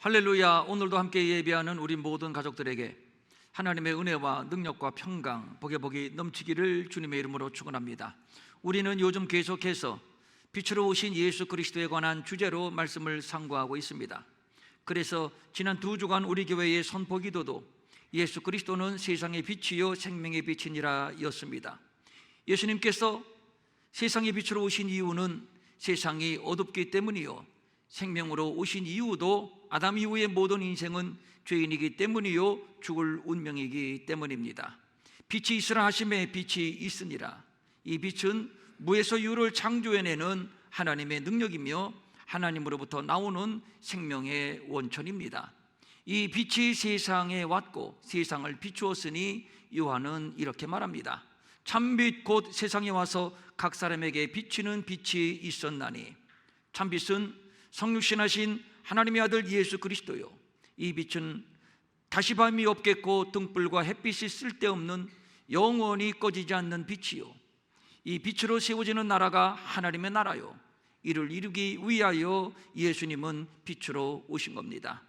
할렐루야. 오늘도 함께 예배하는 우리 모든 가족들에게 하나님의 은혜와 능력과 평강, 복이 넘치기를 주님의 이름으로 축원합니다. 우리는 요즘 계속해서 빛으로 오신 예수 그리스도에 관한 주제로 말씀을 상고하고 있습니다. 그래서 지난 2주간 우리 교회의 선포 기도도 예수 그리스도는 세상의 빛이요 생명의 빛이니라 였습니다. 예수님께서 세상의 빛으로 오신 이유는 세상이 어둡기 때문이요, 생명으로 오신 이유도 아담 이후의 모든 인생은 죄인이기 때문이요 죽을 운명이기 때문입니다. 빛이 있으라 하심에 빛이 있으니라. 이 빛은 무에서 유를 창조해내는 하나님의 능력이며 하나님으로부터 나오는 생명의 원천입니다. 이 빛이 세상에 왔고 세상을 비추었으니 요한은 이렇게 말합니다. 참빛 곧 세상에 와서 각 사람에게 비치는 빛이 있었나니, 참빛은 성육신하신 하나님의 아들 예수 그리스도요, 이 빛은 다시 밤이 없겠고 등불과 햇빛이 쓸데없는 영원히 꺼지지 않는 빛이요, 이 빛으로 세워지는 나라가 하나님의 나라요, 이를 이루기 위하여 예수님은 빛으로 오신 겁니다.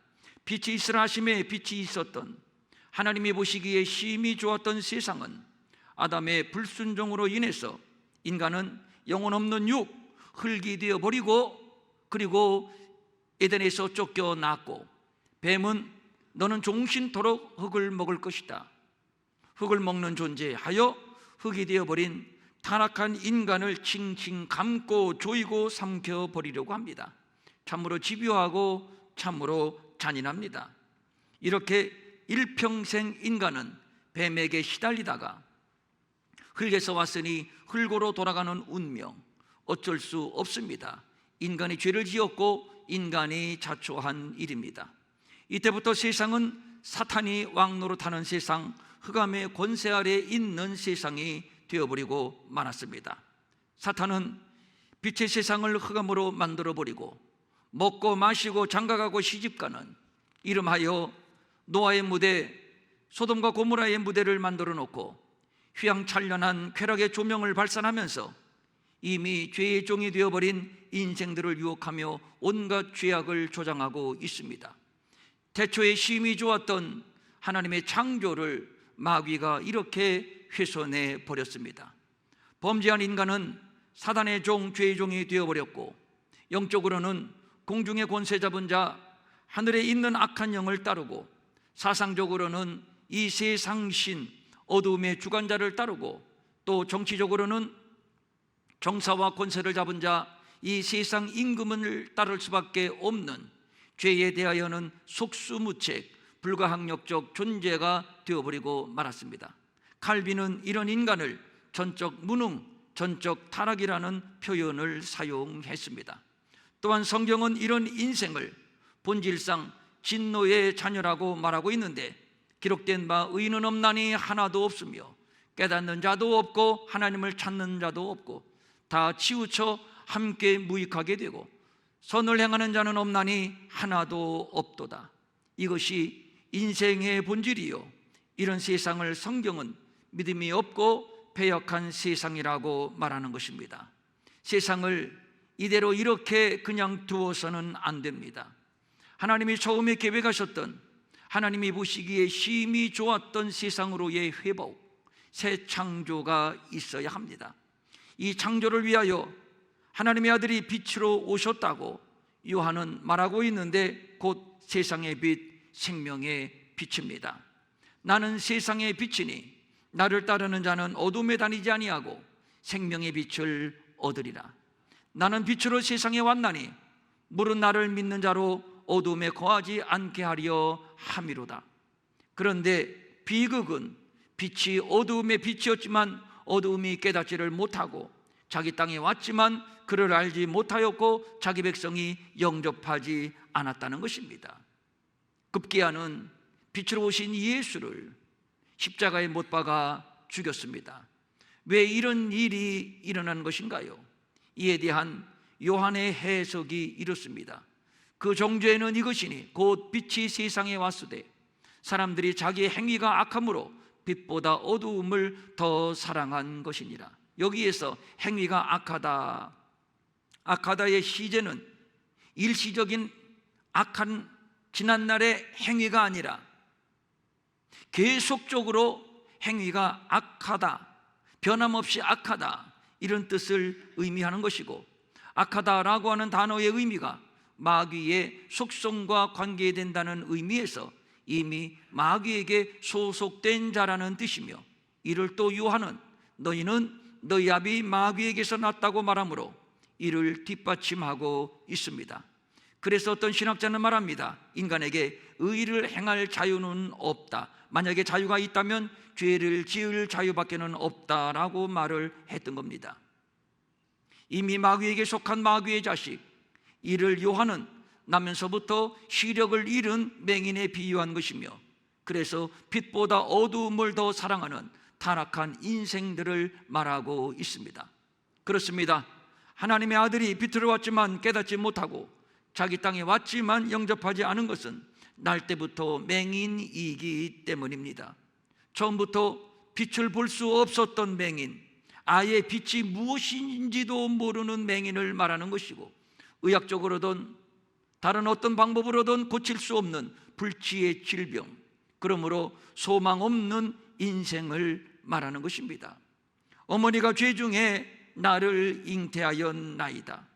빛이 있으라 하심에 빛이 있었던, 하나님이 보시기에 심히 좋았던 세상은 아담의 불순종으로 인해서 인간은 영혼 없는 육, 흙이 되어버리고, 그리고 에덴에서 쫓겨났고, 뱀은 너는 종신토록 흙을 먹을 것이다, 흙을 먹는 존재하여 흙이 되어버린 타락한 인간을 칭칭 감고 조이고 삼켜버리려고 합니다. 참으로 집요하고 참으로 잔인합니다. 이렇게 일평생 인간은 뱀에게 시달리다가 흙에서 왔으니 흙으로 돌아가는 운명, 어쩔 수 없습니다. 인간이 죄를 지었고 인간이 자초한 일입니다. 이때부터 세상은 사탄이 왕노릇하는 세상, 흑암의 권세 아래 있는 세상이 되어버리고 말았습니다. 사탄은 빛의 세상을 흑암으로 만들어버리고 먹고 마시고 장가가고 시집가는 이름하여 노아의 무대, 소돔과 고모라의 무대를 만들어 놓고 휘황찬란한 쾌락의 조명을 발산하면서 이미 죄의 종이 되어버린 인생들을 유혹하며 온갖 죄악을 조장하고 있습니다. 태초에 심히 좋았던 하나님의 창조를 마귀가 이렇게 훼손해 버렸습니다. 범죄한 인간은 사단의 종, 죄의 종이 되어버렸고, 영적으로는 공중의 권세 잡은 자, 하늘에 있는 악한 영을 따르고, 사상적으로는 이 세상신, 어두움의 주관자를 따르고, 또 정치적으로는 정사와 권세를 잡은 자, 이 세상 임금을 따를 수밖에 없는 죄에 대하여는 속수무책, 불가항력적 존재가 되어버리고 말았습니다. 칼빈은 이런 인간을 전적 무능, 전적 타락이라는 표현을 사용했습니다. 또한 성경은 이런 인생을 본질상 진노의 자녀라고 말하고 있는데, 기록된 바 의인은 없나니 하나도 없으며 깨닫는 자도 없고 하나님을 찾는 자도 없고 다 치우쳐 함께 무익하게 되고 선을 행하는 자는 없나니 하나도 없도다. 이것이 인생의 본질이요, 이런 세상을 성경은 믿음이 없고 패역한 세상이라고 말하는 것입니다. 세상을 이대로 이렇게 그냥 두어서는 안 됩니다. 하나님이 처음에 계획하셨던, 하나님이 보시기에 심히 좋았던 세상으로의 회복, 새 창조가 있어야 합니다. 이 창조를 위하여 하나님의 아들이 빛으로 오셨다고 요한은 말하고 있는데, 곧 세상의 빛, 생명의 빛입니다. 나는 세상의 빛이니 나를 따르는 자는 어둠에 다니지 아니하고 생명의 빛을 얻으리라. 나는 빛으로 세상에 왔나니 물은 나를 믿는 자로 어둠에 거하지 않게 하려 함이로다. 그런데 비극은 빛이 어두움의 빛이었지만 어두움이 깨닫지를 못하고 자기 땅에 왔지만 그를 알지 못하였고 자기 백성이 영접하지 않았다는 것입니다. 급기야는 빛으로 오신 예수를 십자가에 못 박아 죽였습니다. 왜 이런 일이 일어난 것인가요? 이에 대한 요한의 해석이 이렇습니다. 그 정죄는 이것이니 곧 빛이 세상에 왔으되 사람들이 자기의 행위가 악함으로 빛보다 어두움을 더 사랑한 것이니라. 여기에서 행위가 악하다의 시제는 일시적인 악한 지난날의 행위가 아니라 계속적으로 행위가 악하다, 변함없이 악하다, 이런 뜻을 의미하는 것이고, 악하다라고 하는 단어의 의미가 마귀의 속성과 관계된다는 의미에서 이미 마귀에게 소속된 자라는 뜻이며, 이를 또 요한은 너희는 너희 아비 마귀에게서 났다고 말하므로 이를 뒷받침하고 있습니다. 그래서 어떤 신학자는 말합니다. 인간에게 의를 행할 자유는 없다. 만약에 자유가 있다면 죄를 지을 자유밖에는 없다라고 말을 했던 겁니다. 이미 마귀에게 속한 마귀의 자식, 이를 요한은 나면서부터 시력을 잃은 맹인에 비유한 것이며, 그래서 빛보다 어두움을 더 사랑하는 타락한 인생들을 말하고 있습니다. 그렇습니다. 하나님의 아들이 빛으로 왔지만 깨닫지 못하고 자기 땅에 왔지만 영접하지 않은 것은 날 때부터 맹인이기 때문입니다. 처음부터 빛을 볼 수 없었던 맹인, 아예 빛이 무엇인지도 모르는 맹인을 말하는 것이고, 의학적으로든 다른 어떤 방법으로든 고칠 수 없는 불치의 질병, 그러므로 소망 없는 인생을 말하는 것입니다. 어머니가 죄 중에 나를 잉태하였나이다.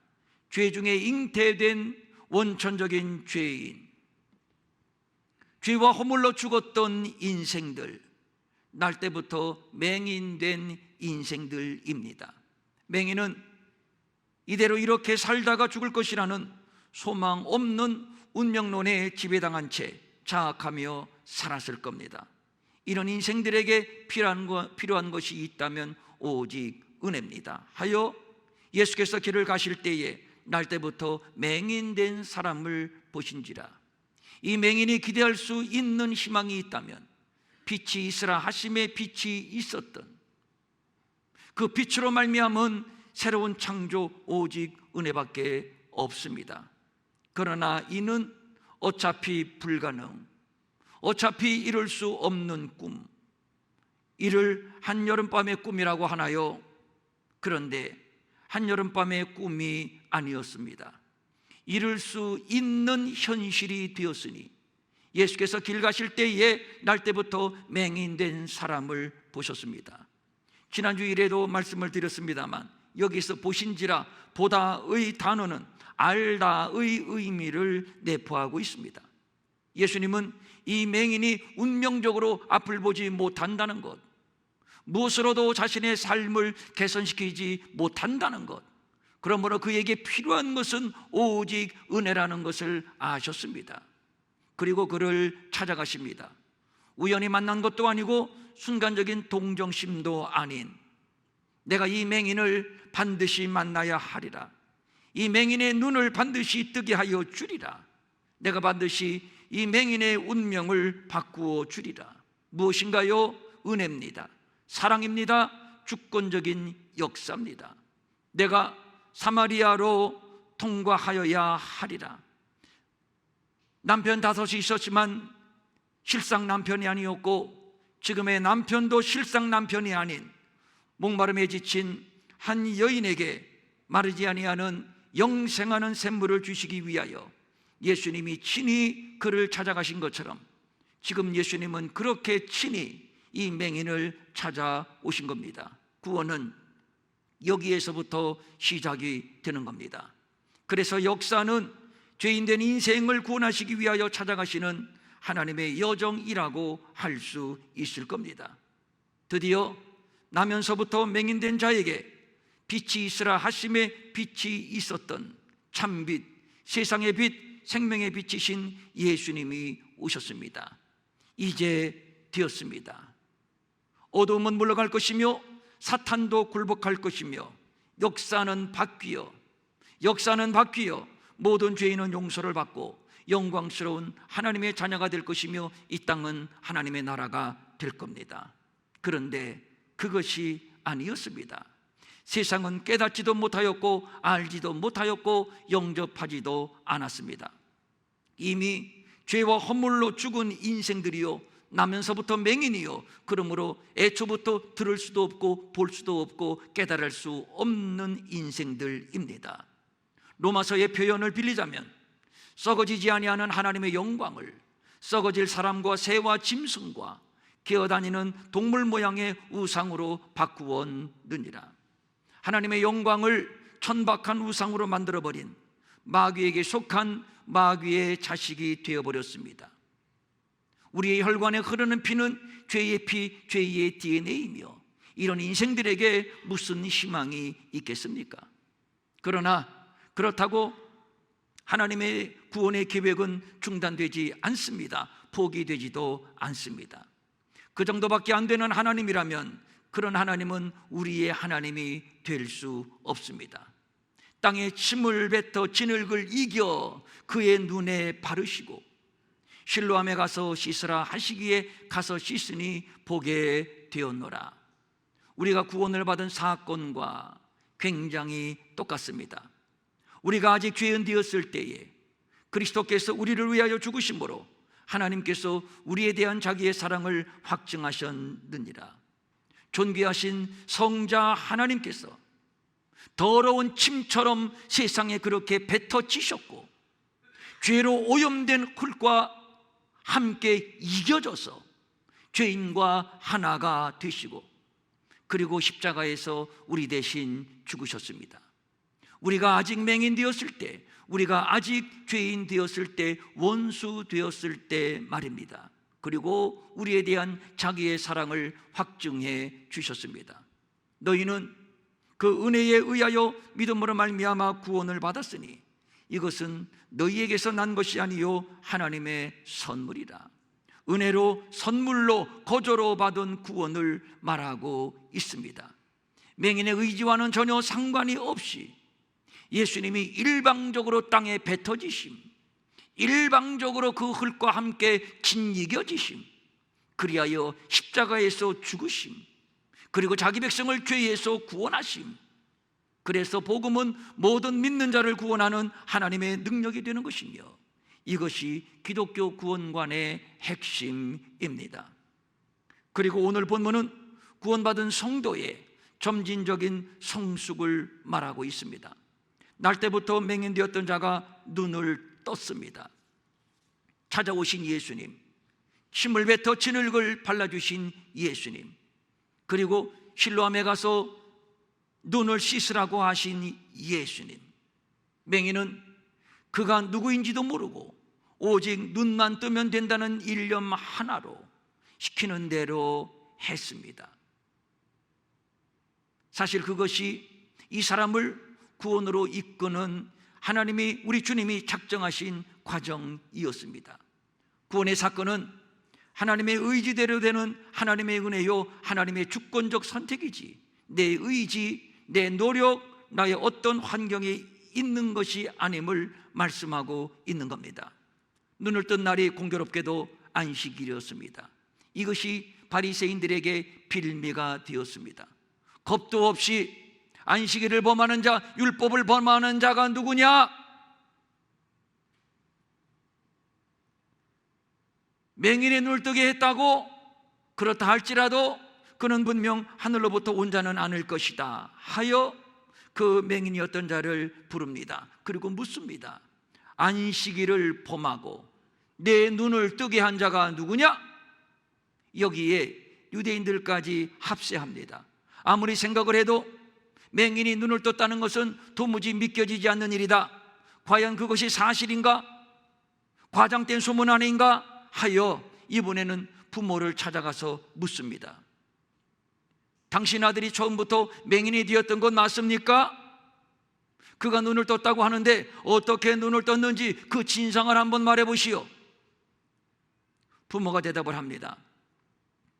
죄 중에 잉태된 원천적인 죄인, 죄와 허물로 죽었던 인생들, 날 때부터 맹인된 인생들입니다. 맹인은 이대로 이렇게 살다가 죽을 것이라는 소망 없는 운명론에 지배당한 채 자학하며 살았을 겁니다. 이런 인생들에게 필요한 것이 있다면 오직 은혜입니다. 하여 예수께서 길을 가실 때에 날 때부터 맹인된 사람을 보신지라. 이 맹인이 기대할 수 있는 희망이 있다면 빛이 있으라 하심에 빛이 있었던 그 빛으로 말미암은 새로운 창조, 오직 은혜밖에 없습니다. 그러나 이는 어차피 불가능, 어차피 이룰 수 없는 꿈, 이를 한여름밤의 꿈이라고 하나요? 그런데 한여름밤의 꿈이 아니었습니다. 이룰 수 있는 현실이 되었으니 예수께서 길 가실 때에 날 때부터 맹인된 사람을 보셨습니다. 지난주일에도 말씀을 드렸습니다만, 여기서 보신지라 보다의 단어는 알다의 의미를 내포하고 있습니다. 예수님은 이 맹인이 운명적으로 앞을 보지 못한다는 것, 무엇으로도 자신의 삶을 개선시키지 못한다는 것, 그러므로 그에게 필요한 것은 오직 은혜라는 것을 아셨습니다. 그리고 그를 찾아가십니다. 우연히 만난 것도 아니고 순간적인 동정심도 아닌, 내가 이 맹인을 반드시 만나야 하리라, 이 맹인의 눈을 반드시 뜨게 하여 주리라, 내가 반드시 이 맹인의 운명을 바꾸어 주리라. 무엇인가요? 은혜입니다. 사랑입니다. 주권적인 역사입니다. 내가 사마리아로 통과하여야 하리라. 남편 5이 있었지만 실상 남편이 아니었고, 지금의 남편도 실상 남편이 아닌 목마름에 지친 한 여인에게 마르지 아니하는 영생하는 샘물을 주시기 위하여 예수님이 친히 그를 찾아가신 것처럼, 지금 예수님은 그렇게 친히 이 맹인을 찾아오신 겁니다. 구원은 여기에서부터 시작이 되는 겁니다. 그래서 역사는 죄인된 인생을 구원하시기 위하여 찾아가시는 하나님의 여정이라고 할 수 있을 겁니다. 드디어 나면서부터 맹인된 자에게 빛이 있으라 하심에 빛이 있었던 참빛, 세상의 빛, 생명의 빛이신 예수님이 오셨습니다. 이제 되었습니다. 어두움은 물러갈 것이며 사탄도 굴복할 것이며 역사는 바뀌어 모든 죄인은 용서를 받고 영광스러운 하나님의 자녀가 될 것이며 이 땅은 하나님의 나라가 될 겁니다. 그런데 그것이 아니었습니다. 세상은 깨닫지도 못하였고 알지도 못하였고 영접하지도 않았습니다. 이미 죄와 허물로 죽은 인생들이요, 나면서부터 맹인이요, 그러므로 애초부터 들을 수도 없고 볼 수도 없고 깨달을 수 없는 인생들입니다. 로마서의 표현을 빌리자면 썩어지지 아니하는 하나님의 영광을 썩어질 사람과 새와 짐승과 기어다니는 동물 모양의 우상으로 바꾸었느니라. 하나님의 영광을 천박한 우상으로 만들어버린 마귀에게 속한 마귀의 자식이 되어버렸습니다. 우리의 혈관에 흐르는 피는 죄의 피, 죄의 DNA이며 이런 인생들에게 무슨 희망이 있겠습니까? 그러나 그렇다고 하나님의 구원의 계획은 중단되지 않습니다. 포기되지도 않습니다. 그 정도밖에 안 되는 하나님이라면 그런 하나님은 우리의 하나님이 될 수 없습니다. 땅에 침을 뱉어 진흙을 이겨 그의 눈에 바르시고 실로암에 가서 씻으라 하시기에 가서 씻으니 보게 되었노라. 우리가 구원을 받은 사건과 굉장히 똑같습니다. 우리가 아직 죄인 되었을 때에 그리스도께서 우리를 위하여 죽으심으로 하나님께서 우리에 대한 자기의 사랑을 확증하셨느니라. 존귀하신 성자 하나님께서 더러운 침처럼 세상에 그렇게 뱉어지셨고 죄로 오염된 흙과 함께 이겨져서 죄인과 하나가 되시고 그리고 십자가에서 우리 대신 죽으셨습니다. 우리가 아직 맹인 되었을 때, 우리가 아직 죄인 되었을 때, 원수 되었을 때 말입니다. 그리고 우리에 대한 자기의 사랑을 확증해 주셨습니다. 너희는 그 은혜에 의하여 믿음으로 말미암아 구원을 받았으니 이것은 너희에게서 난 것이 아니요 하나님의 선물이라. 은혜로 선물로 거저로 받은 구원을 말하고 있습니다. 맹인의 의지와는 전혀 상관이 없이 예수님이 일방적으로 땅에 뱉어지심, 일방적으로 그 흙과 함께 짓이겨지심, 그리하여 십자가에서 죽으심, 그리고 자기 백성을 죄에서 구원하심. 그래서 복음은 모든 믿는 자를 구원하는 하나님의 능력이 되는 것이며 이것이 기독교 구원관의 핵심입니다. 그리고 오늘 본문은 구원받은 성도의 점진적인 성숙을 말하고 있습니다. 날 때부터 맹인되었던 자가 눈을 떴습니다. 찾아오신 예수님, 침을 뱉어 진흙을 발라주신 예수님, 그리고 실로암에 가서 눈을 씻으라고 하신 예수님. 맹인은 그가 누구인지도 모르고 오직 눈만 뜨면 된다는 일념 하나로 시키는 대로 했습니다. 사실 그것이 이 사람을 구원으로 이끄는 하나님이, 우리 주님이 작정하신 과정이었습니다. 구원의 사건은 하나님의 의지대로 되는 하나님의 은혜요, 하나님의 주권적 선택이지 내 의지, 내 노력, 나의 어떤 환경에 있는 것이 아님을 말씀하고 있는 겁니다. 눈을 뜬 날이 공교롭게도 안식일이었습니다. 이것이 바리새인들에게 빌미가 되었습니다. 겁도 없이 안식일을 범하는 자, 율법을 범하는 자가 누구냐? 맹인의 눈을 뜨게 했다고? 그렇다 할지라도 그는 분명 하늘로부터 온 자는 아닐 것이다 하여 그 맹인이었던 자를 부릅니다. 그리고 묻습니다. 안식일을 범하고 내 눈을 뜨게 한 자가 누구냐? 여기에 유대인들까지 합세합니다. 아무리 생각을 해도 맹인이 눈을 떴다는 것은 도무지 믿겨지지 않는 일이다. 과연 그것이 사실인가? 과장된 소문 아닌가? 하여 이번에는 부모를 찾아가서 묻습니다. 당신 아들이 처음부터 맹인이 되었던 건 맞습니까? 그가 눈을 떴다고 하는데 어떻게 눈을 떴는지 그 진상을 한번 말해보시오. 부모가 대답을 합니다.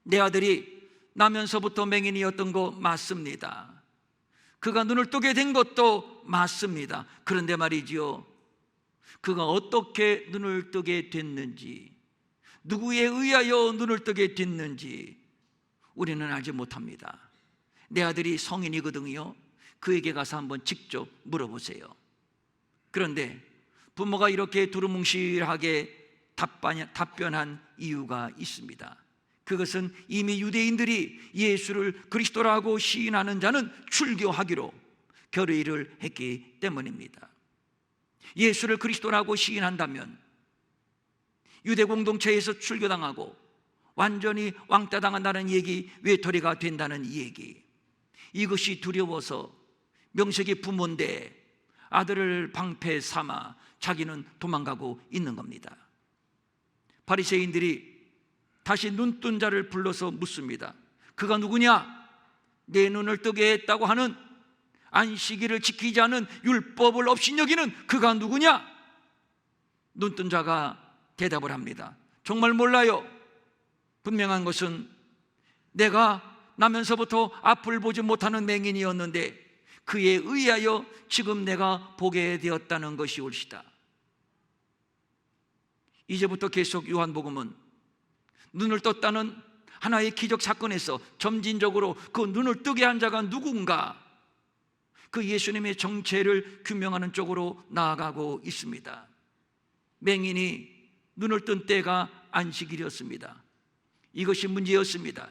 내 아들이 나면서부터 맹인이었던 거 맞습니다. 그가 눈을 뜨게 된 것도 맞습니다. 그런데 말이지요, 그가 어떻게 눈을 뜨게 됐는지, 누구에 의하여 눈을 뜨게 됐는지 우리는 알지 못합니다. 내 아들이 성인이거든요. 그에게 가서 한번 직접 물어보세요. 그런데 부모가 이렇게 두루뭉실하게 답변한 이유가 있습니다. 그것은 이미 유대인들이 예수를 그리스도라고 시인하는 자는 출교하기로 결의를 했기 때문입니다. 예수를 그리스도라고 시인한다면 유대 공동체에서 출교당하고 완전히 왕따당한다는 얘기, 외톨이가 된다는 얘기, 이것이 두려워서 명색이 부모인데 아들을 방패 삼아 자기는 도망가고 있는 겁니다. 바리새인들이 다시 눈뜬 자를 불러서 묻습니다. 그가 누구냐? 내 눈을 뜨게 했다고 하는, 안식일을 지키지 않은 율법을 업신여기는 그가 누구냐? 눈뜬 자가 대답을 합니다. 정말 몰라요. 분명한 것은 내가 나면서부터 앞을 보지 못하는 맹인이었는데 그에 의하여 지금 내가 보게 되었다는 것이 옳시다. 이제부터 계속 요한복음은 눈을 떴다는 하나의 기적 사건에서 점진적으로 그 눈을 뜨게 한 자가 누군가, 그 예수님의 정체를 규명하는 쪽으로 나아가고 있습니다. 맹인이 눈을 뜬 때가 안식일이었습니다. 이것이 문제였습니다.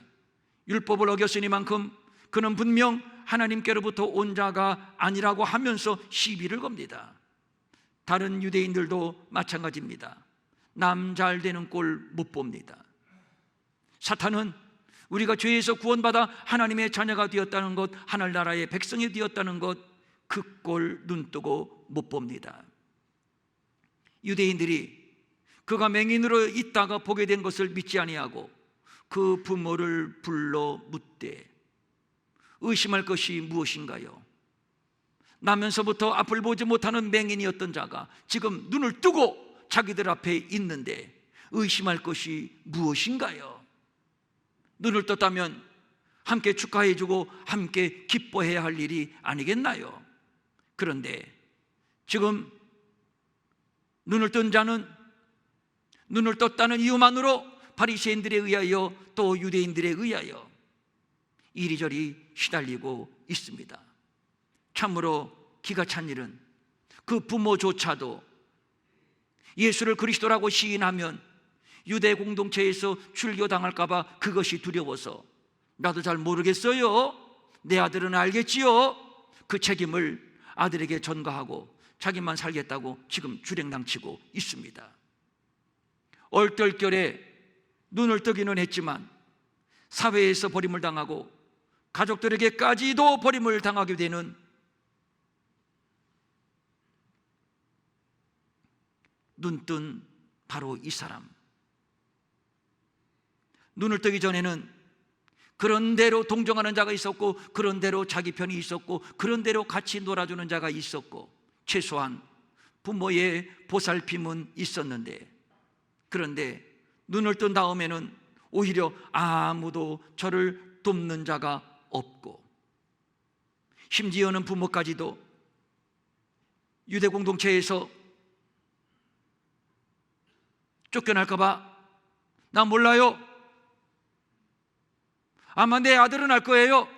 율법을 어겼으니만큼 그는 분명 하나님께로부터 온 자가 아니라고 하면서 시비를 겁니다. 다른 유대인들도 마찬가지입니다. 남 잘 되는 꼴 못 봅니다. 사탄은 우리가 죄에서 구원받아 하나님의 자녀가 되었다는 것, 하늘나라의 백성이 되었다는 것, 그 꼴 눈뜨고 못 봅니다. 유대인들이 그가 맹인으로 있다가 보게 된 것을 믿지 아니하고 그 부모를 불러 묻되 의심할 것이 무엇인가요? 나면서부터 앞을 보지 못하는 맹인이었던 자가 지금 눈을 뜨고 자기들 앞에 있는데 의심할 것이 무엇인가요? 눈을 떴다면 함께 축하해주고 함께 기뻐해야 할 일이 아니겠나요? 그런데 지금 눈을 뜬 자는 눈을 떴다는 이유만으로 바리새인들에 의하여 또 유대인들에 의하여 이리저리 시달리고 있습니다. 참으로 기가 찬 일은 그 부모조차도 예수를 그리스도라고 시인하면 유대 공동체에서 출교당할까 봐 그것이 두려워서 나도 잘 모르겠어요, 내 아들은 알겠지요, 그 책임을 아들에게 전가하고 자기만 살겠다고 지금 주랭랑치고 있습니다. 얼떨결에 눈을 뜨기는 했지만 사회에서 버림을 당하고 가족들에게까지도 버림을 당하게 되는 눈뜬 바로 이 사람. 눈을 뜨기 전에는 그런 대로 동정하는 자가 있었고, 그런 대로 자기 편이 있었고, 그런 대로 같이 놀아주는 자가 있었고, 최소한 부모의 보살핌은 있었는데, 그런데 눈을 뜬 다음에는 오히려 아무도 저를 돕는 자가 없고, 심지어는 부모까지도 유대 공동체에서 쫓겨날까 봐 나 몰라요, 아마 내 아들은 알 거예요,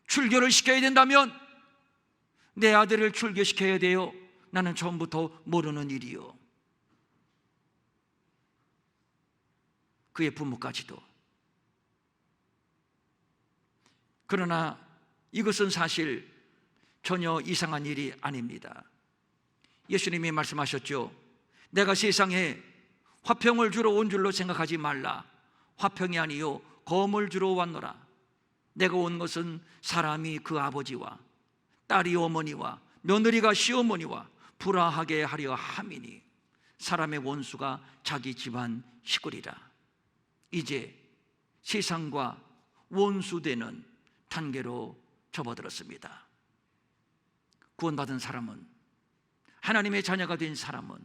출교를 시켜야 된다면 내 아들을 출교시켜야 돼요, 나는 처음부터 모르는 일이요. 그의 부모까지도. 그러나 이것은 사실 전혀 이상한 일이 아닙니다. 예수님이 말씀하셨죠. 내가 세상에 화평을 주러 온 줄로 생각하지 말라. 화평이 아니요 검을 주러 왔노라. 내가 온 것은 사람이 그 아버지와 딸이 어머니와 며느리가 시어머니와 불화하게 하려 함이니 사람의 원수가 자기 집안 시골이라. 이제 세상과 원수되는 단계로 접어들었습니다. 구원받은 사람은, 하나님의 자녀가 된 사람은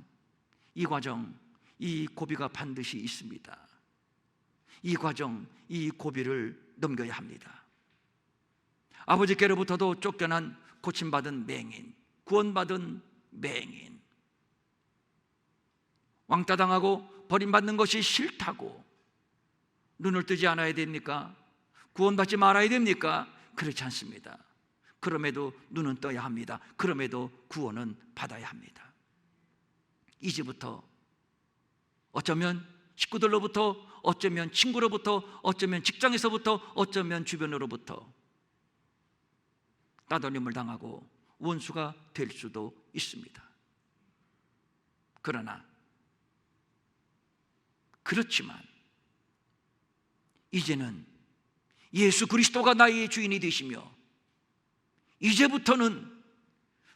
이 과정, 이 고비가 반드시 있습니다. 이 과정, 이 고비를 넘겨야 합니다. 아버지께로부터도 쫓겨난 고침받은 맹인, 구원받은 맹인, 왕따당하고 버림받는 것이 싫다고 눈을 뜨지 않아야 됩니까? 구원받지 말아야 됩니까? 그렇지 않습니다. 그럼에도 눈은 떠야 합니다. 그럼에도 구원은 받아야 합니다. 이제부터 어쩌면 식구들로부터, 어쩌면 친구로부터, 어쩌면 직장에서부터, 어쩌면 주변으로부터 따돌림을 당하고 원수가 될 수도 있습니다. 그렇지만 이제는 예수 그리스도가 나의 주인이 되시며 이제부터는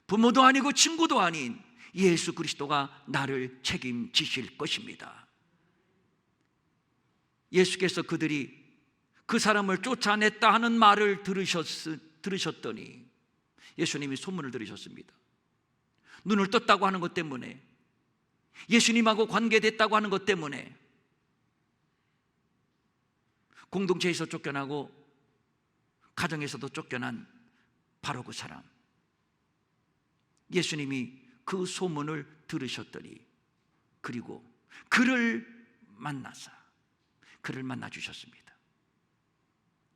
부모도 아니고 친구도 아닌 예수 그리스도가 나를 책임지실 것입니다. 예수께서 그들이 그 사람을 쫓아냈다 하는 말을 들으셨더니 예수님이 소문을 들으셨습니다. 눈을 떴다고 하는 것 때문에, 예수님하고 관계됐다고 하는 것 때문에 공동체에서 쫓겨나고 가정에서도 쫓겨난 바로 그 사람, 예수님이 그 소문을 들으셨더니 그리고 그를 만나 주셨습니다.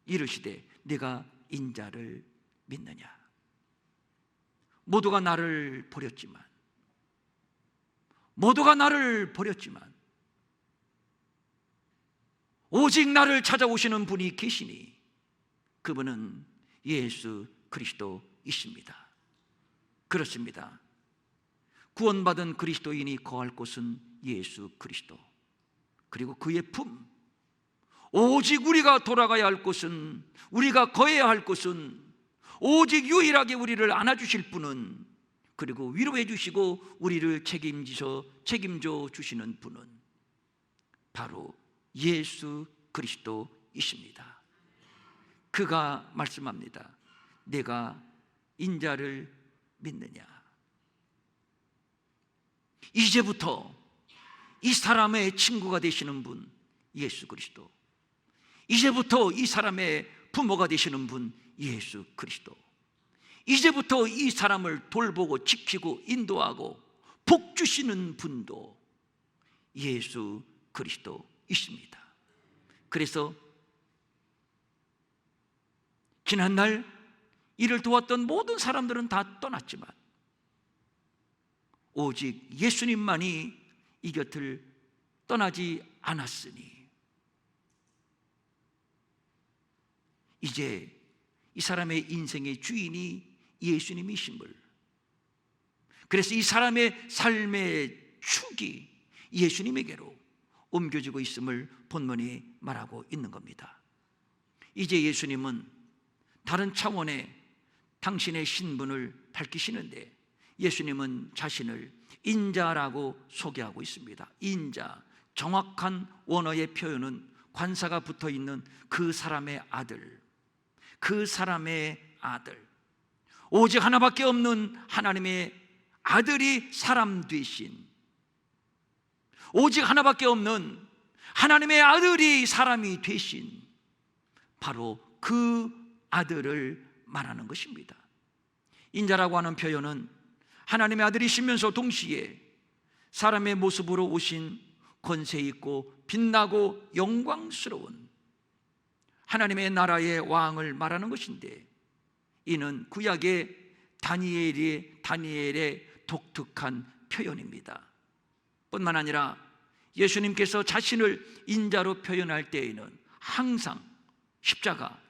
이르시되 내가 인자를 믿느냐. 모두가 나를 버렸지만 오직 나를 찾아오시는 분이 계시니 그분은 예수 그리스도이십니다. 그렇습니다. 구원받은 그리스도인이 거할 곳은 예수 그리스도, 그리고 그의 품, 오직 우리가 돌아가야 할 곳은, 우리가 거해야 할 곳은, 오직 유일하게 우리를 안아주실 분은, 그리고 위로해 주시고 우리를 책임져 주시는 분은 바로 예수 그리스도이십니다. 그가 말씀합니다. 내가 인자를 믿느냐. 이제부터 이 사람의 친구가 되시는 분 예수 그리스도, 이제부터 이 사람의 부모가 되시는 분 예수 그리스도, 이제부터 이 사람을 돌보고 지키고 인도하고 복 주시는 분도 예수 그리스도이십니다. 그래서 지난날 이를 도왔던 모든 사람들은 다 떠났지만 오직 예수님만이 이 곁을 떠나지 않았으니 이제 이 사람의 인생의 주인이 예수님이심을, 그래서 이 사람의 삶의 축이 예수님에게로 옮겨지고 있음을 본문이 말하고 있는 겁니다. 이제 예수님은 다른 차원의 당신의 신분을 밝히시는데 예수님은 자신을 인자라고 소개하고 있습니다. 인자, 정확한 원어의 표현은 관사가 붙어있는 그 사람의 아들, 오직 하나밖에 없는 하나님의 아들이 사람 되신, 오직 하나밖에 없는 하나님의 아들이 사람이 되신 바로 그 아들을 말하는 것입니다. 인자라고 하는 표현은 하나님의 아들이시면서 동시에 사람의 모습으로 오신 권세 있고 빛나고 영광스러운 하나님의 나라의 왕을 말하는 것인데, 이는 구약의 다니엘의 독특한 표현입니다. 뿐만 아니라 예수님께서 자신을 인자로 표현할 때에는 항상 십자가,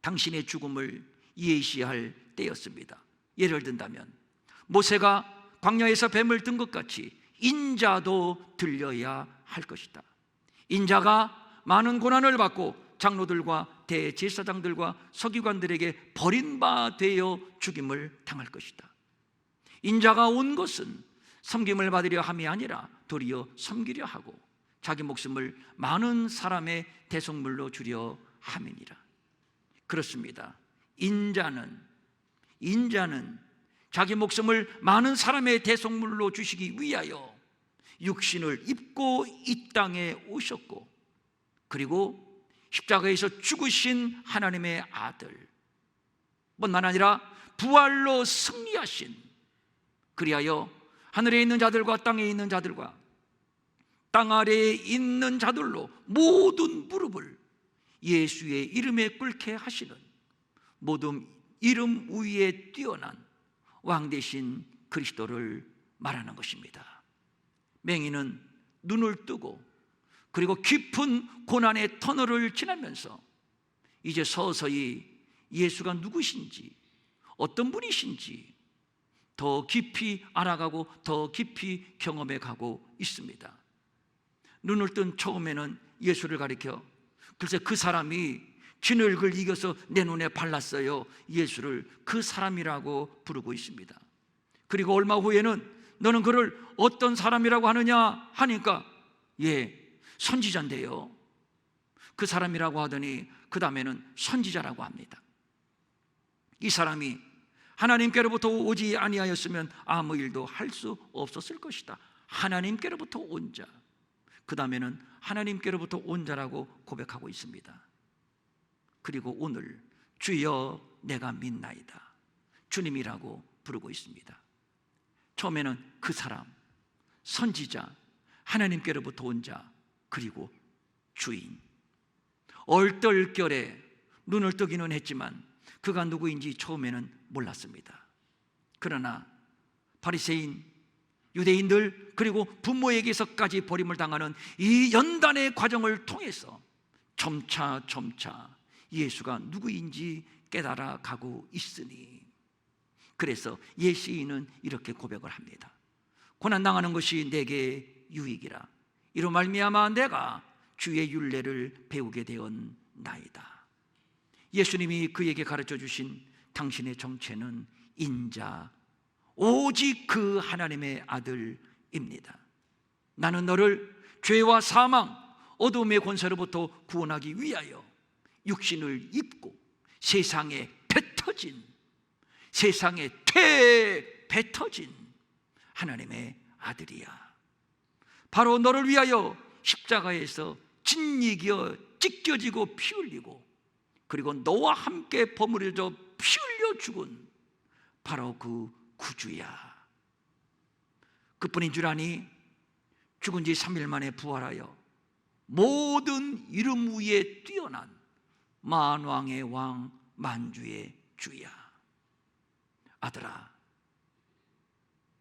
당신의 죽음을 예시할 때였습니다. 예를 든다면 모세가 광야에서 뱀을 든 것 같이 인자도 들려야 할 것이다. 인자가 많은 고난을 받고 장로들과 대제사장들과 서기관들에게 버림받아 죽임을 당할 것이다. 인자가 온 것은 섬김을 받으려 함이 아니라 도리어 섬기려 하고 자기 목숨을 많은 사람의 대속물로 주려 함이니라. 그렇습니다. 인자는 자기 목숨을 많은 사람의 대속물로 주시기 위하여 육신을 입고 이 땅에 오셨고, 그리고 십자가에서 죽으신 하나님의 아들, 뿐만 아니라 부활로 승리하신, 그리하여 하늘에 있는 자들과 땅에 있는 자들과 땅 아래에 있는 자들로 모든 무릎을 예수의 이름에 꿇게 하시는 모든 이름 위에 뛰어난 왕 되신 그리스도를 말하는 것입니다. 맹인은 눈을 뜨고 그리고 깊은 고난의 터널을 지나면서 이제 서서히 예수가 누구신지, 어떤 분이신지, 더 깊이 알아가고 더 깊이 경험해 가고 있습니다. 눈을 뜬 처음에는 예수를 가리켜, 글쎄 그 사람이 진흙을 이겨서 내 눈에 발랐어요. 예수를 그 사람이라고 부르고 있습니다. 그리고 얼마 후에는 너는 그를 어떤 사람이라고 하느냐 하니까 선지자인데요. 그 사람이라고 하더니 그 다음에는 선지자라고 합니다. 이 사람이 하나님께로부터 오지 아니하였으면 아무 일도 할 수 없었을 것이다. 하나님께로부터 온 자, 그 다음에는 하나님께로부터 온 자라고 고백하고 있습니다. 그리고 오늘 주여 내가 믿나이다, 주님이라고 부르고 있습니다. 처음에는 그 사람, 선지자, 하나님께로부터 온 자, 그리고 주인. 얼떨결에 눈을 뜨기는 했지만 그가 누구인지 처음에는 몰랐습니다. 그러나 바리새인, 유대인들, 그리고 부모에게서까지 버림을 당하는 이 연단의 과정을 통해서 점차 예수가 누구인지 깨달아 가고 있으니, 그래서 시인은 이렇게 고백을 합니다. 고난당하는 것이 내게 유익이라. 이로 말미암아 내가 주의 율례를 배우게 되었나이다. 예수님이 그에게 가르쳐 주신 당신의 정체는 인자, 오직 그 하나님의 아들입니다. 나는 너를 죄와 사망, 어둠의 권세로부터 구원하기 위하여 육신을 입고 세상에 뱉어진 하나님의 아들이야. 바로 너를 위하여 십자가에서 짓이겨 찢겨지고 피 흘리고, 그리고 너와 함께 버무려져 피 흘려 죽은 바로 그 구주야. 그뿐인 줄 아니? 죽은 지 3일 만에 부활하여 모든 이름 위에 뛰어난 만왕의 왕, 만주의 주야. 아들아,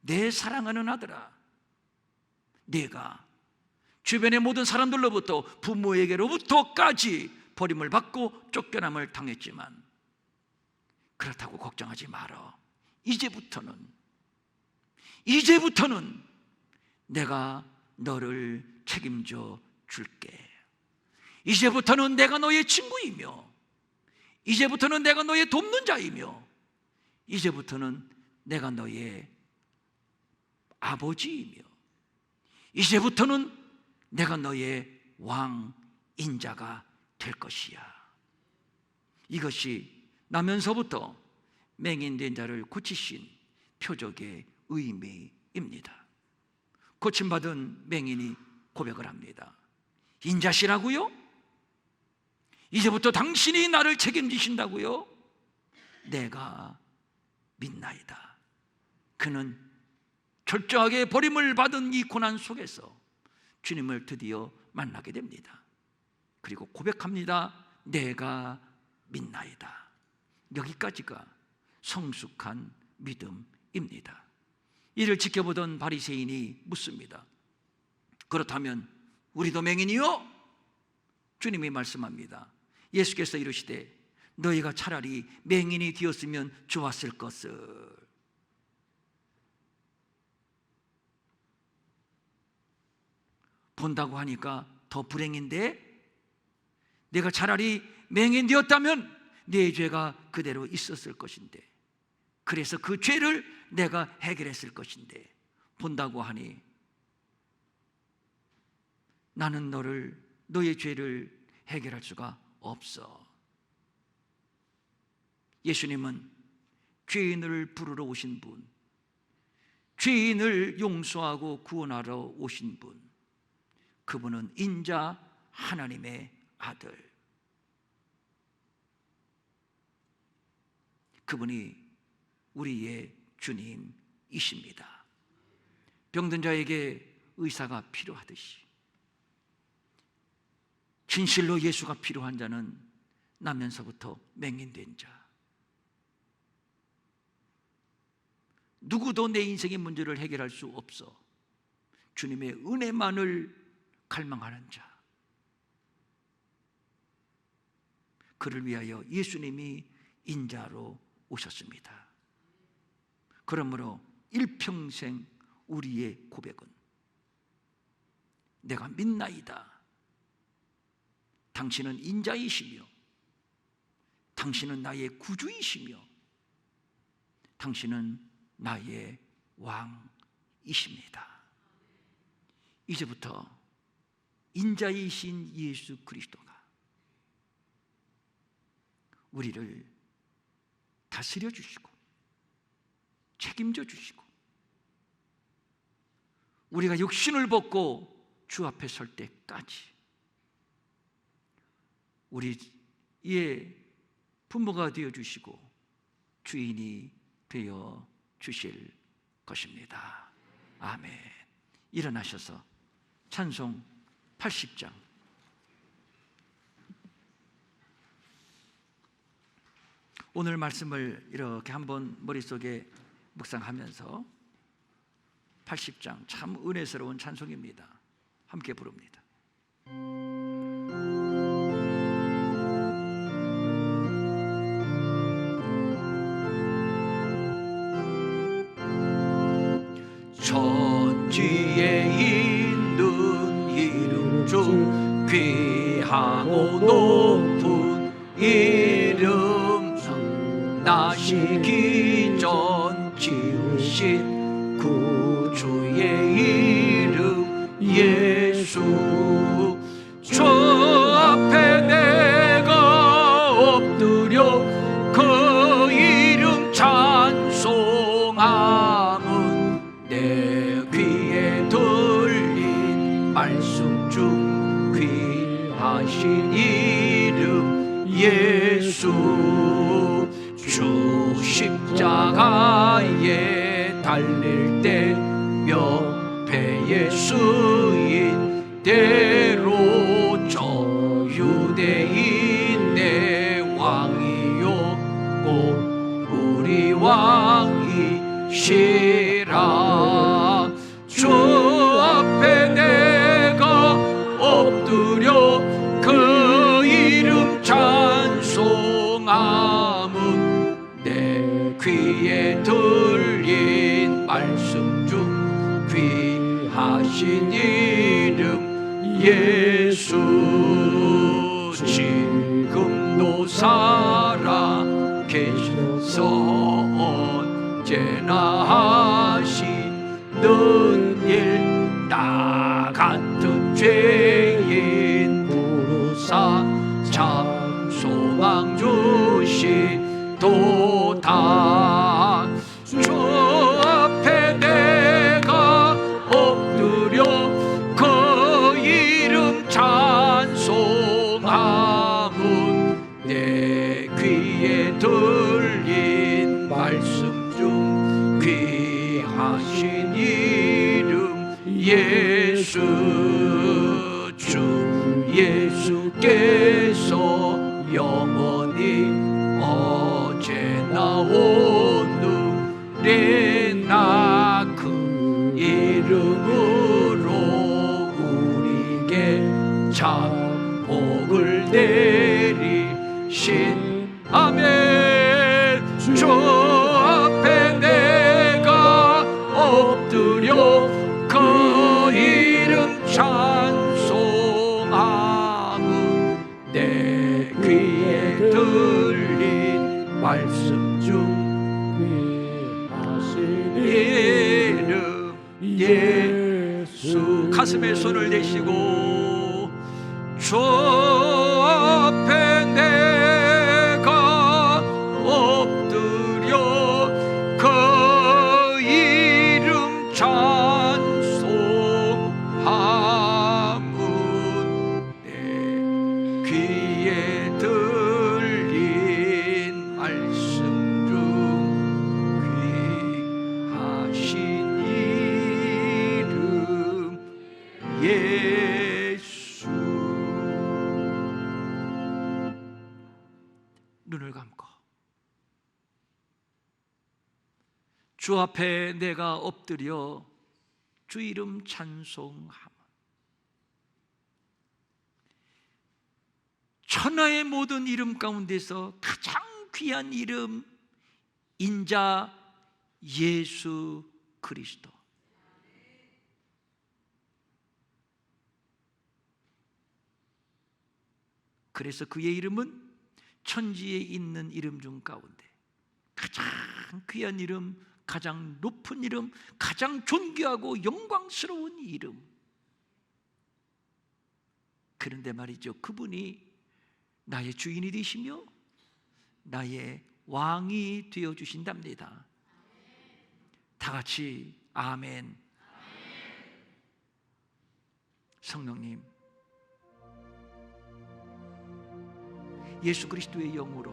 내 사랑하는 아들아, 내가 주변의 모든 사람들로부터, 부모에게로부터까지 버림을 받고 쫓겨남을 당했지만 그렇다고 걱정하지 마라. 이제부터는 내가 너를 책임져 줄게. 이제부터는 내가 너의 친구이며, 이제부터는 내가 너의 돕는 자이며, 이제부터는 내가 너의 아버지이며, 이제부터는 내가 너의 왕인자가 될 것이야. 이것이 나면서부터 맹인된 자를 고치신 표적의 의미입니다. 고침받은 맹인이 고백을 합니다. 인자시라고요? 이제부터 당신이 나를 책임지신다고요? 내가 믿나이다. 그는 철저하게 버림을 받은 이 고난 속에서 주님을 드디어 만나게 됩니다. 그리고 고백합니다. 내가 믿나이다. 여기까지가 성숙한 믿음입니다. 이를 지켜보던 바리새인이 묻습니다. 그렇다면 우리도 맹인이요? 주님이 말씀합니다. 예수께서 이르시되 너희가 차라리 맹인이 되었으면 좋았을 것을. 본다고 하니까 더 불행인데, 내가 차라리 맹인 되었다면 내 죄가 그대로 있었을 것인데, 그래서 그 죄를 내가 해결했을 것인데, 본다고 하니 나는 너의 죄를 해결할 수가 없어. 예수님은 죄인을 부르러 오신 분, 죄인을 용서하고 구원하러 오신 분, 그분은 인자 하나님의 아들, 그분이 우리의 주님이십니다. 병든 자에게 의사가 필요하듯이 진실로 예수가 필요한 자는 나면서부터 맹인된 자, 누구도 내 인생의 문제를 해결할 수 없어 주님의 은혜만을 갈망하는 자, 그를 위하여 예수님이 인자로 오셨습니다. 그러므로 일평생 우리의 고백은 내가 믿나이다. 당신은 인자이시며 당신은 나의 구주이시며 당신은 나의 왕이십니다. 이제부터 인자이신 예수 그리스도가 우리를 다스려 주시고 책임져 주시고 우리가 육신을 벗고 주 앞에 설 때까지 우리의 부모가 되어 주시고 주인이 되어 주실 것입니다. 아멘. 일어나셔서 찬송 80장 오늘 말씀을 이렇게 한번 머릿속에 묵상하면서 80장 참 은혜스러운 찬송입니다. 함께 부릅니다. 천지에 있는 이름 중 귀하고 높은 이름 나시기 전 지으신 구주의 이름 예수 주 앞에 내가 엎드려 그 이름 찬송함은 내 귀에 들린 말씀 중 귀하신 이름 예수 주 십자가에 달릴 때 명패에 쓰인 대로 저 유대인의 왕이요 곧 우리 왕이시라 주 앞에 내가 엎드려 그 이름 찬송함은 내 귀에 들린 말씀 중 귀하신 이름 예수 지금도 살아 계셔서 언제나 하시는 일 나 같은 죄인 부르사 참 소망 주시도다 주 앞에 내가 엎드려 그 이름 찬송함은 내 귀에 들린 말씀 중 귀하신 이름 예수 주 예수께서 영원히 어제나 오늘이나 그 이름으로 우리에게 참 복을 내리신 아멘 주 앞에 내가 엎드려 그 이름 찬송함은 내 귀에 들린 말씀 중 귀하신 이름 예수 가슴에 손을 대시고 주 앞에 내가 엎드려 그 이름 찬송함은 내 귀에 들린 말씀 중 귀하신 이름 예수 눈을 감고 주 앞에 내가 엎드려 주 이름 찬송함 천하의 모든 이름 가운데서 가장 귀한 이름 인자 예수 그리스도. 그래서 그의 이름은 천지에 있는 이름 중 가운데 가장 귀한 이름, 가장 높은 이름, 가장 존귀하고 영광스러운 이름. 그런데 말이죠, 그분이 나의 주인이 되시며 나의 왕이 되어주신답니다. 다 같이 아멘. 성령님, 예수 그리스도의 영으로,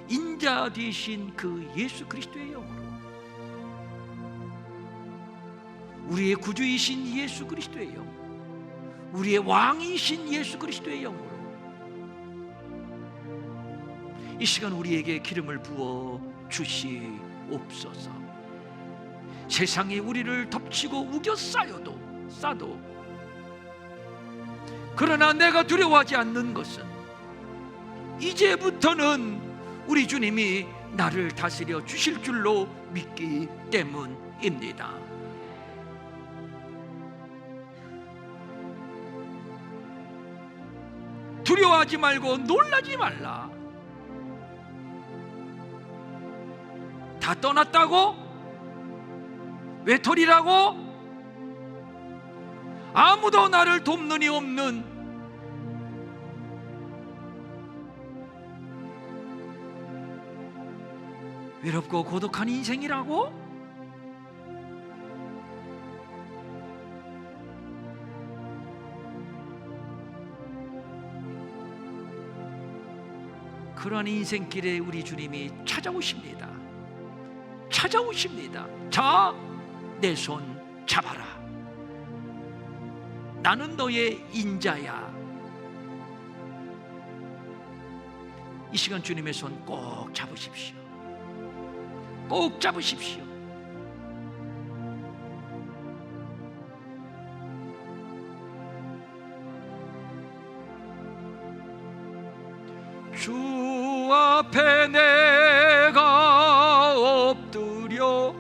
인자 되신 그 예수 그리스도의 영으로, 우리의 구주이신 예수 그리스도의 영, 우리의 왕이신 예수 그리스도의 영으로 이 시간 우리에게 기름을 부어 주시옵소서. 세상이 우리를 덮치고 우겨싸도 그러나 내가 두려워하지 않는 것은 이제부터는 우리 주님이 나를 다스려 주실 줄로 믿기 때문입니다. 두려워하지 말고 놀라지 말라. 다 떠났다고? 외톨이라고? 아무도 나를 돕는 이 없는 외롭고 고독한 인생이라고? 그러한 인생길에 우리 주님이 찾아오십니다. 자, 내 손 잡아라. 나는 너의 인자야. 이 시간 주님의 손 꼭 잡으십시오. 꼭 잡으십시오. 주 앞에 내가 엎드려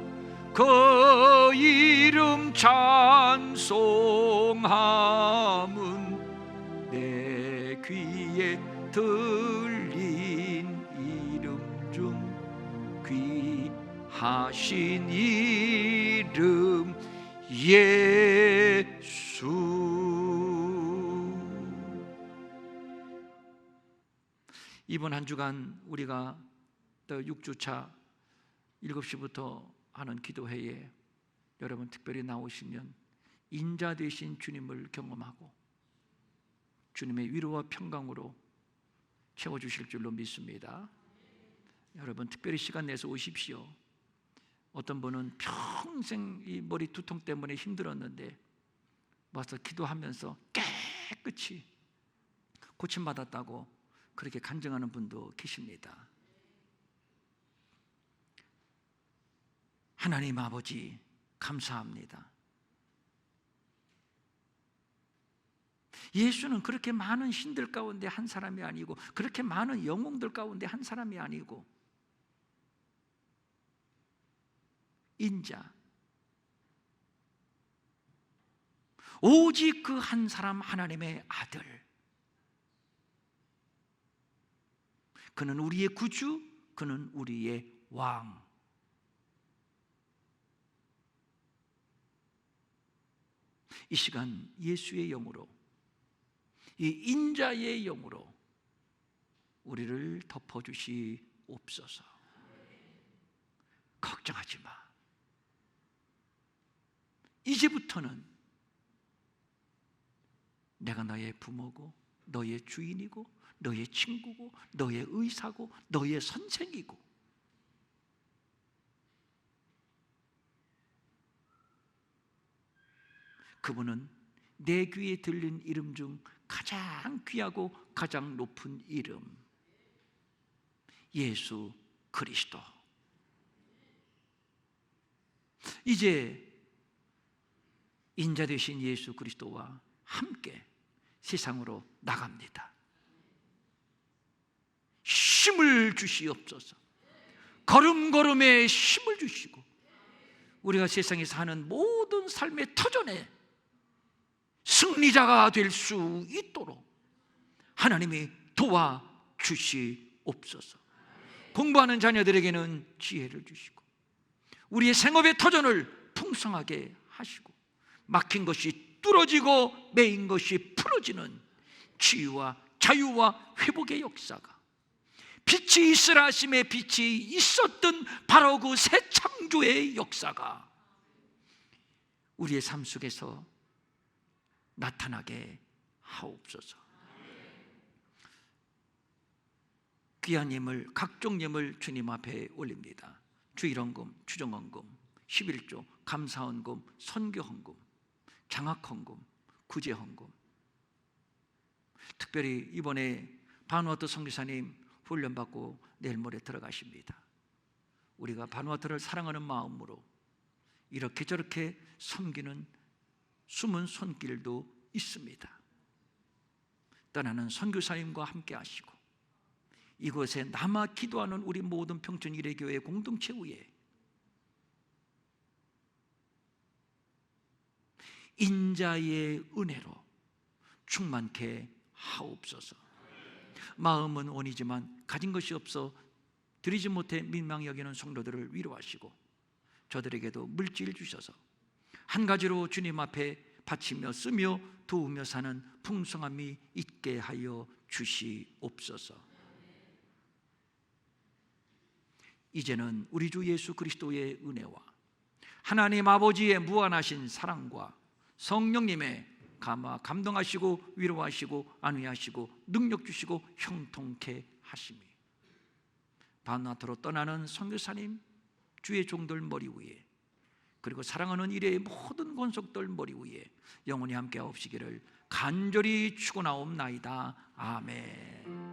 그 이름 찬송함은 내 귀에 들린 이름 중 귀하신 이름 예수. 이번 한 주간 우리가 또 6주차 7시부터 하는 기도회에 여러분 특별히 나오시면 인자 되신 주님을 경험하고 주님의 위로와 평강으로 채워주실 줄로 믿습니다. 여러분 특별히 시간 내서 오십시오. 어떤 분은 평생 이 머리 두통 때문에 힘들었는데 와서 기도하면서 깨끗이 고침받았다고 그렇게 간증하는 분도 계십니다. 하나님 아버지 감사합니다. 예수는 그렇게 많은 신들 가운데 한 사람이 아니고 그렇게 많은 영웅들 가운데 한 사람이 아니고 인자, 오직 그 한 사람 하나님의 아들, 그는 우리의 구주, 그는 우리의 왕. 이 시간 예수의 영으로, 이 인자의 영으로 우리를 덮어주시옵소서. 걱정하지 마. 이제부터는 내가 너의 부모고 너의 주인이고 너의 친구고 너의 의사고 너의 선생이고 그분은 내 귀에 들린 이름 중 가장 귀하고 가장 높은 이름 예수 그리스도. 이제 인자 되신 예수 그리스도와 함께 세상으로 나갑니다. 힘을 주시옵소서. 걸음걸음에 힘을 주시고 우리가 세상에서 하는 모든 삶의 터전에 승리자가 될 수 있도록 하나님이 도와주시옵소서. 공부하는 자녀들에게는 지혜를 주시고 우리의 생업의 터전을 풍성하게 하시고 막힌 것이 뚫어지고 매인 것이 풀어지는 치유와 자유와 회복의 역사가, 빛이 있으라 하심에 빛이 있었던 바로 그 새 창조의 역사가 우리의 삶 속에서 나타나게 하옵소서. 귀한 예물, 각종 예물 주님 앞에 올립니다. 주일헌금, 추정헌금, 11조, 감사헌금, 선교헌금, 장학헌금, 구제헌금. 특별히 이번에 바누아투 선교사님 훈련받고 내일 모레 들어가십니다. 우리가 바누아투를 사랑하는 마음으로 이렇게 저렇게 섬기는 숨은 손길도 있습니다. 떠나는 선교사님과 함께 하시고 이곳에 남아 기도하는 우리 모든 평촌 일회교회 공동체 위에 인자의 은혜로 충만케 하옵소서. 마음은 원이지만 가진 것이 없어 드리지 못해 민망히 여기는 성도들을 위로하시고 저들에게도 물질 주셔서 한 가지로 주님 앞에 바치며 쓰며 도우며 사는 풍성함이 있게 하여 주시옵소서. 이제는 우리 주 예수 그리스도의 은혜와 하나님 아버지의 무한하신 사랑과 성령님의 감동하시고 위로하시고 안위하시고 능력 주시고 형통케 하심이 바누아투로 떠나는 선교사님 주의 종들 머리 위에 그리고 사랑하는 일의 모든 권속들 머리 위에 영원히 함께 하옵시기를 간절히 축원하옵나이다. 아멘.